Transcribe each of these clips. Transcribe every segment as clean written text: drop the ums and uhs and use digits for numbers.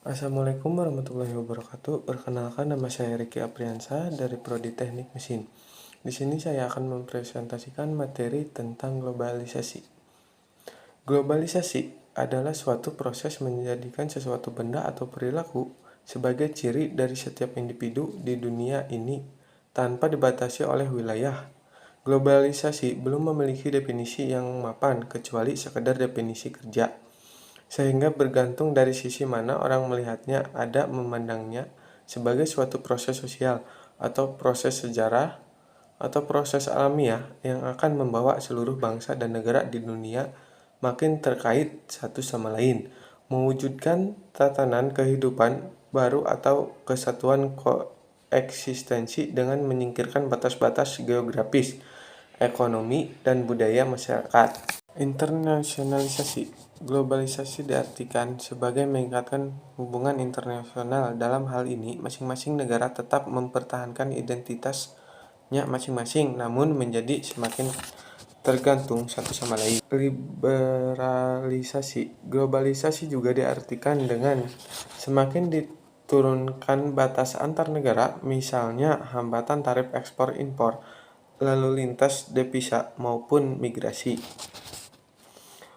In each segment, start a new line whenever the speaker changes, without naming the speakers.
Assalamualaikum warahmatullahi wabarakatuh. Perkenalkan, nama saya Riki Apriansa dari Prodi Teknik Mesin. Di sini saya akan mempresentasikan materi tentang globalisasi. Globalisasi adalah suatu proses menjadikan sesuatu benda atau perilaku sebagai ciri dari setiap individu di dunia ini tanpa dibatasi oleh wilayah. Globalisasi belum memiliki definisi yang mapan kecuali sekedar definisi kerja. Sehingga bergantung dari sisi mana orang melihatnya, ada memandangnya sebagai suatu proses sosial atau proses sejarah atau proses alamiah yang akan membawa seluruh bangsa dan negara di dunia makin terkait satu sama lain, mewujudkan tatanan kehidupan baru atau kesatuan koeksistensi dengan menyingkirkan batas-batas geografis, ekonomi, dan budaya masyarakat. Internasionalisasi. Globalisasi diartikan sebagai meningkatkan hubungan internasional. Dalam hal ini, masing-masing negara tetap mempertahankan identitasnya masing-masing, namun menjadi semakin tergantung satu sama lain. Liberalisasi. Globalisasi juga diartikan dengan semakin diturunkan batas antar negara, misalnya hambatan tarif ekspor-impor, lalu lintas devisa maupun migrasi.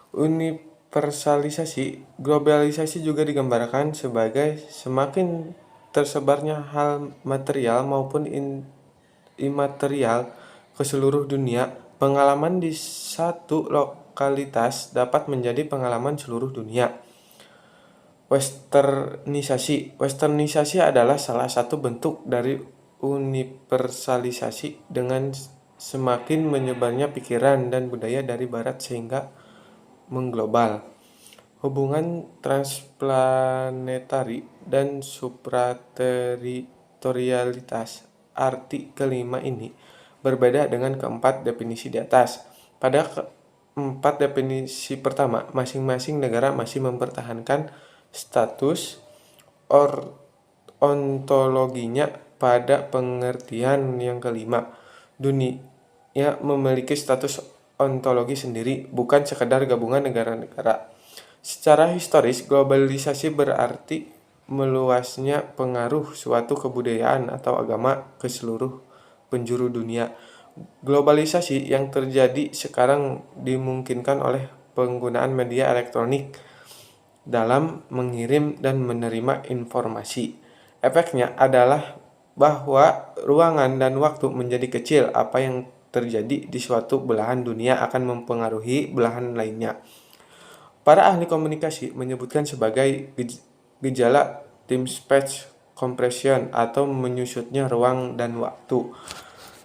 Universalisasi. Globalisasi juga digambarkan sebagai semakin tersebarnya hal material maupun imaterial ke seluruh dunia. Pengalaman di satu lokalitas dapat menjadi pengalaman seluruh dunia. Westernisasi. Westernisasi adalah salah satu bentuk dari universalisasi dengan semakin menyebarnya pikiran dan budaya dari barat sehingga mengglobal. Hubungan transplanetari dan suprateritorialitas. Arti kelima ini berbeda dengan keempat definisi di atas. Pada keempat definisi pertama, masing-masing negara masih mempertahankan status ontologinya. Pada pengertian yang kelima, dunia memiliki status ontologi sendiri, bukan sekedar gabungan negara-negara. Secara historis, globalisasi berarti meluasnya pengaruh suatu kebudayaan atau agama ke seluruh penjuru dunia. Globalisasi yang terjadi sekarang dimungkinkan oleh penggunaan media elektronik dalam mengirim dan menerima informasi. Efeknya adalah bahwa ruangan dan waktu menjadi kecil. Apa yang terjadi di suatu belahan dunia akan mempengaruhi belahan lainnya. Para ahli komunikasi menyebutkan sebagai gejala time space compression atau menyusutnya ruang dan waktu.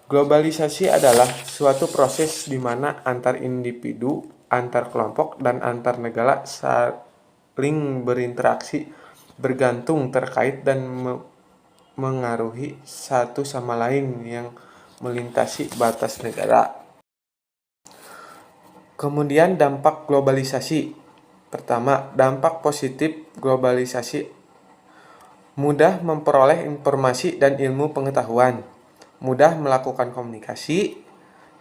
Globalisasi adalah suatu proses di mana antar individu, antar kelompok, dan antar negara saling berinteraksi, bergantung, terkait, dan mengaruhi satu sama lain yang melintasi batas negara. Kemudian dampak globalisasi. Pertama, dampak positif globalisasi. Mudah memperoleh informasi dan ilmu pengetahuan. Mudah melakukan komunikasi.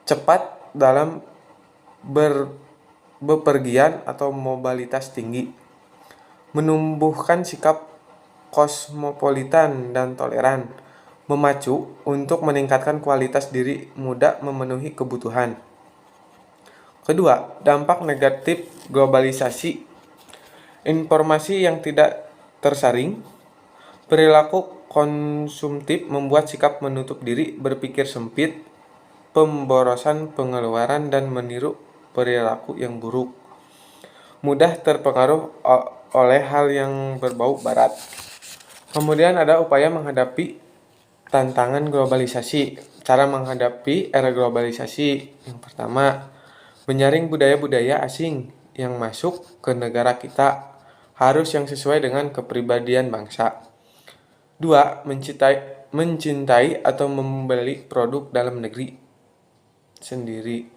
Cepat dalam bepergian atau mobilitas tinggi. Menumbuhkan sikap kosmopolitan dan toleran. Memacu untuk meningkatkan kualitas diri, mudah memenuhi kebutuhan. Kedua, dampak negatif globalisasi. Informasi yang tidak tersaring. Perilaku konsumtif membuat sikap menutup diri, berpikir sempit, pemborosan pengeluaran, dan meniru perilaku yang buruk. Mudah terpengaruh oleh hal yang berbau barat. Kemudian ada upaya menghadapi tantangan globalisasi. Cara menghadapi era globalisasi. Yang pertama, menyaring budaya-budaya asing yang masuk ke negara kita, harus yang sesuai dengan kepribadian bangsa. 2. Mencintai atau membeli produk dalam negeri sendiri.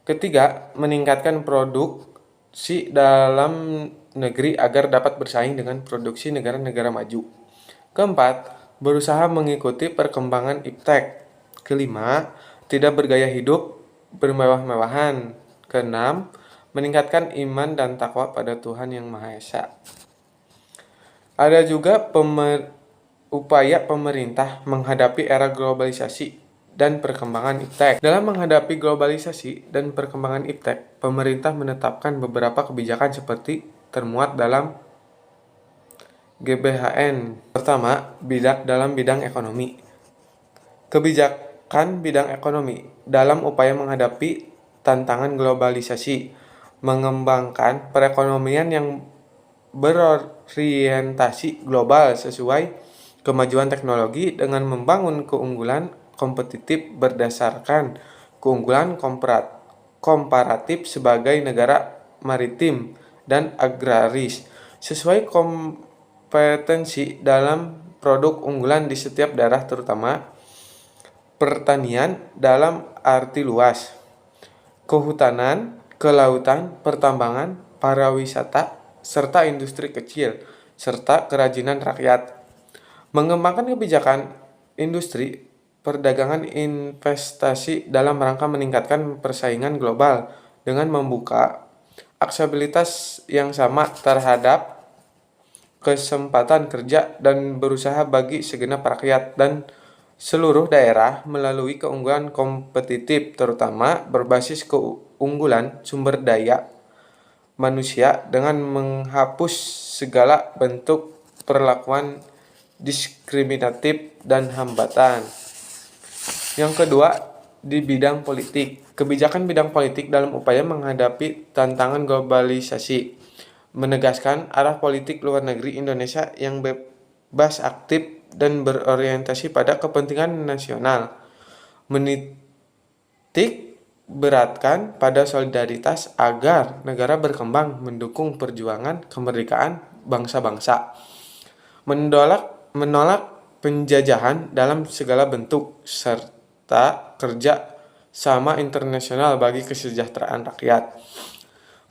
Ketiga, meningkatkan produksi dalam negeri agar dapat bersaing dengan produksi negara-negara maju. Keempat, berusaha mengikuti perkembangan iptek. Kelima, tidak bergaya hidup bermewah-mewahan. Keenam, meningkatkan iman dan takwa pada Tuhan Yang Maha Esa. Ada juga upaya pemerintah menghadapi era globalisasi dan perkembangan iptek. Dalam menghadapi globalisasi dan perkembangan iptek, pemerintah menetapkan beberapa kebijakan seperti termuat dalam GBHN. Pertama, dalam bidang ekonomi. Kebijakan bidang ekonomi dalam upaya menghadapi tantangan globalisasi, mengembangkan perekonomian yang berorientasi global sesuai kemajuan teknologi dengan membangun keunggulan kompetitif berdasarkan keunggulan komparatif sebagai negara maritim dan agraris sesuai kompetensi dalam produk unggulan di setiap daerah, terutama pertanian dalam arti luas, kehutanan, kelautan, pertambangan, pariwisata, serta industri kecil, serta kerajinan rakyat. Mengembangkan kebijakan industri, perdagangan, investasi dalam rangka meningkatkan persaingan global dengan membuka aksesibilitas yang sama terhadap kesempatan kerja dan berusaha bagi segenap rakyat dan seluruh daerah melalui keunggulan kompetitif, terutama berbasis keunggulan sumber daya manusia dengan menghapus segala bentuk perlakuan diskriminatif dan hambatan. Yang kedua, di bidang politik. Kebijakan bidang politik dalam upaya menghadapi tantangan globalisasi, menegaskan arah politik luar negeri Indonesia yang bebas, aktif, dan berorientasi pada kepentingan nasional, menitik beratkan pada solidaritas agar negara berkembang, mendukung perjuangan kemerdekaan bangsa-bangsa, menolak penjajahan dalam segala bentuk, serta kerja sama internasional bagi kesejahteraan rakyat,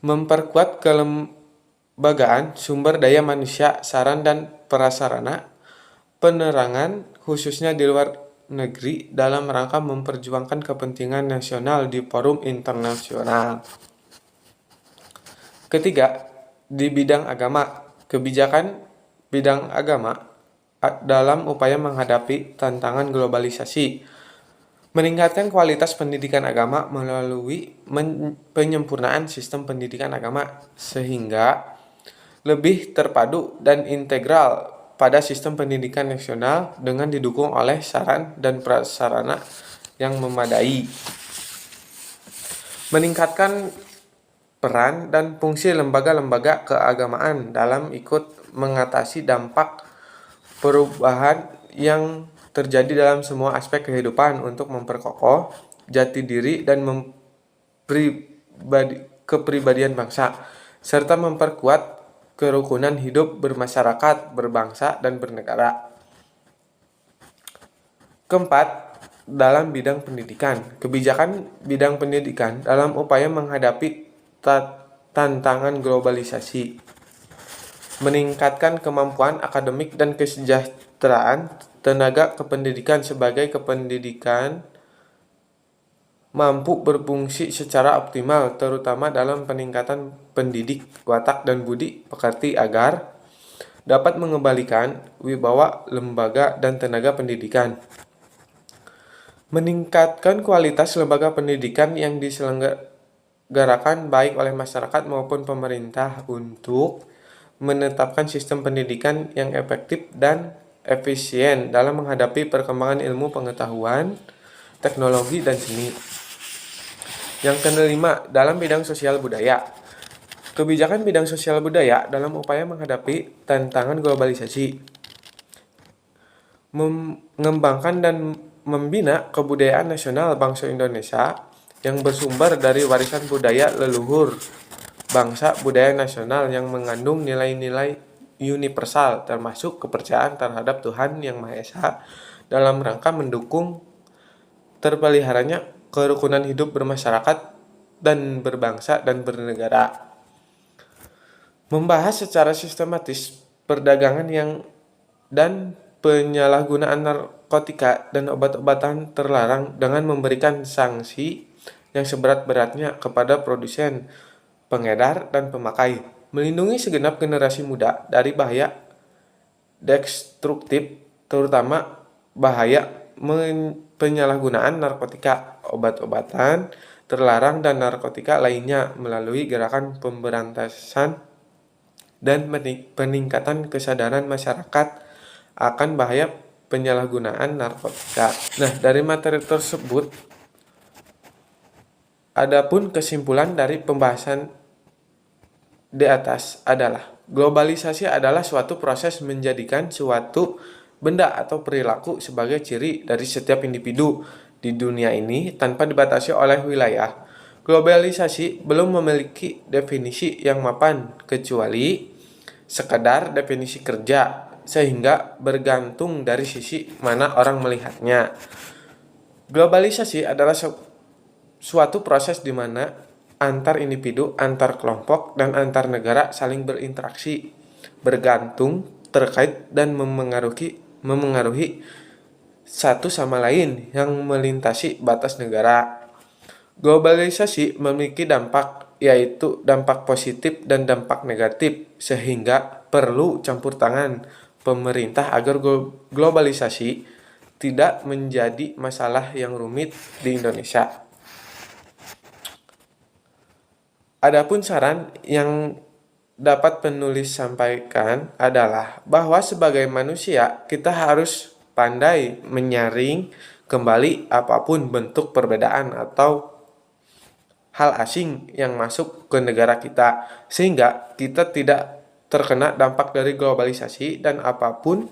memperkuat kelembagaan sumber daya manusia, saran dan prasarana, penerangan khususnya di luar negeri dalam rangka memperjuangkan kepentingan nasional di forum internasional. Ketiga, di bidang agama. Kebijakan bidang agama dalam upaya menghadapi tantangan globalisasi, meningkatkan kualitas pendidikan agama melalui penyempurnaan sistem pendidikan agama sehingga lebih terpadu dan integral pada sistem pendidikan nasional dengan didukung oleh saran dan prasarana yang memadai. Meningkatkan peran dan fungsi lembaga-lembaga keagamaan dalam ikut mengatasi dampak perubahan yang terjadi dalam semua aspek kehidupan untuk memperkokoh jati diri dan kepribadian bangsa, serta memperkuat kerukunan hidup bermasyarakat, berbangsa, dan bernegara. Keempat, dalam bidang pendidikan. Kebijakan bidang pendidikan dalam upaya menghadapi tantangan globalisasi, meningkatkan kemampuan akademik dan kesejahteraan tenaga kependidikan sebagai kependidikan mampu berfungsi secara optimal, terutama dalam peningkatan pendidik watak dan budi pekerti agar dapat mengembalikan wibawa lembaga dan tenaga pendidikan. Meningkatkan kualitas lembaga pendidikan yang diselenggarakan baik oleh masyarakat maupun pemerintah untuk menetapkan sistem pendidikan yang efektif dan efisien dalam menghadapi perkembangan ilmu pengetahuan, teknologi, dan seni. Yang kelima, dalam bidang sosial budaya. Kebijakan bidang sosial budaya dalam upaya menghadapi tantangan globalisasi, mengembangkan dan membina kebudayaan nasional bangsa Indonesia yang bersumber dari warisan budaya leluhur bangsa, budaya nasional yang mengandung nilai-nilai universal termasuk kepercayaan terhadap Tuhan Yang Maha Esa dalam rangka mendukung terpeliharanya kerukunan hidup bermasyarakat dan berbangsa dan bernegara. Membahas secara sistematis perdagangan dan penyalahgunaan narkotika dan obat-obatan terlarang dengan memberikan sanksi yang seberat-beratnya kepada produsen, pengedar, dan pemakai, melindungi segenap generasi muda dari bahaya destruktif, terutama bahaya penyalahgunaan narkotika, obat-obatan terlarang dan narkotika lainnya melalui gerakan pemberantasan dan peningkatan kesadaran masyarakat akan bahaya penyalahgunaan narkotika. Nah, dari materi tersebut, adapun kesimpulan dari pembahasan di atas adalah globalisasi adalah suatu proses menjadikan suatu benda atau perilaku sebagai ciri dari setiap individu di dunia ini tanpa dibatasi oleh wilayah. Globalisasi belum memiliki definisi yang mapan kecuali sekedar definisi kerja, sehingga bergantung dari sisi mana orang melihatnya. Globalisasi adalah suatu proses di mana antar individu, antar kelompok, dan antar negara saling berinteraksi, bergantung, terkait, dan memengaruhi satu sama lain yang melintasi batas negara. Globalisasi memiliki dampak, yaitu dampak positif dan dampak negatif, sehingga perlu campur tangan pemerintah agar globalisasi tidak menjadi masalah yang rumit di Indonesia. Adapun saran yang dapat penulis sampaikan adalah bahwa sebagai manusia kita harus pandai menyaring kembali apapun bentuk perbedaan atau hal asing yang masuk ke negara kita, sehingga kita tidak terkena dampak dari globalisasi dan apapun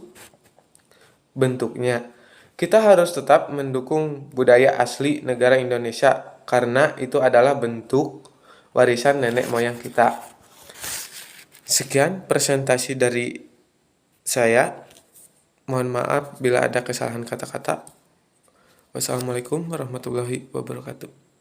bentuknya. Kita harus tetap mendukung budaya asli negara Indonesia karena itu adalah bentuk warisan nenek moyang kita. Sekian presentasi dari saya. Mohon maaf bila ada kesalahan kata-kata. Wassalamualaikum warahmatullahi wabarakatuh.